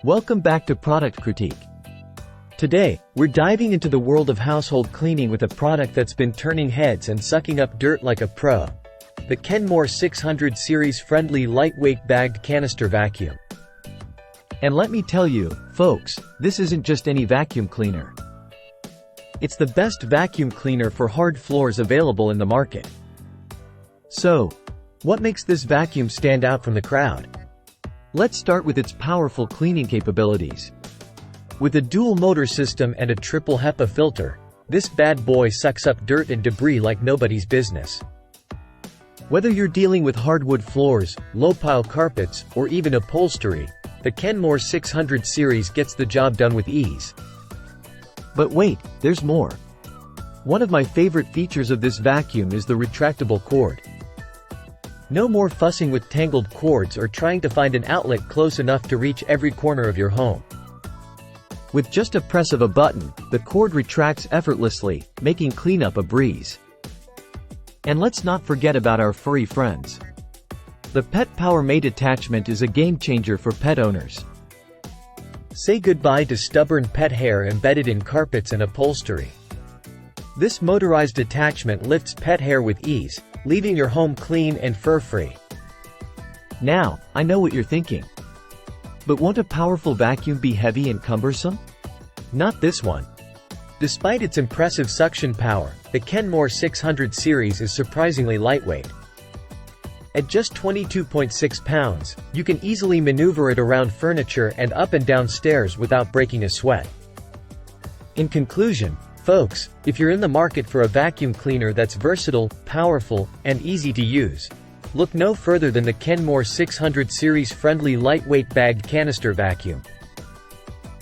Welcome back to Product Critique. Today, we're diving into the world of household cleaning with a product that's been turning heads and sucking up dirt like a pro. The Kenmore 600 series friendly lightweight bagged canister vacuum. And let me tell you, folks, this isn't just any vacuum cleaner. It's the best vacuum cleaner for hard floors available in the market. So, what makes this vacuum stand out from the crowd? Let's start with its powerful cleaning capabilities. With a dual motor system and a triple HEPA filter, this bad boy sucks up dirt and debris like nobody's business. Whether you're dealing with hardwood floors, low-pile carpets, or even upholstery, the Kenmore 600 series gets the job done with ease. But wait, there's more. One of my favorite features of this vacuum is the retractable cord. No more fussing with tangled cords or trying to find an outlet close enough to reach every corner of your home. With just a press of a button, the cord retracts effortlessly, making cleanup a breeze. And let's not forget about our furry friends. The Pet Power Mate attachment is a game-changer for pet owners. Say goodbye to stubborn pet hair embedded in carpets and upholstery. This motorized attachment lifts pet hair with ease, leaving your home clean and fur-free. Now, I know what you're thinking. But won't a powerful vacuum be heavy and cumbersome? Not this one. Despite its impressive suction power, the Kenmore 600 series is surprisingly lightweight. At just 22.6 pounds, you can easily maneuver it around furniture and up and down stairs without breaking a sweat. In conclusion, folks, if you're in the market for a vacuum cleaner that's versatile, powerful, and easy to use, look no further than the Kenmore 600 series friendly lightweight bagged canister vacuum.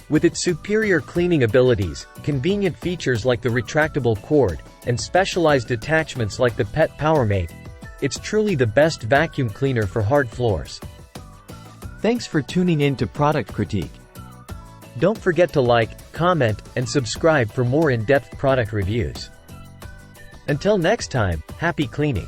With its superior cleaning abilities, convenient features like the retractable cord, and specialized attachments like the Pet Power Mate, it's truly the best vacuum cleaner for hard floors. Thanks for tuning in to Product Critique. Don't forget to like, comment, and subscribe for more in-depth product reviews. Until next time, happy cleaning!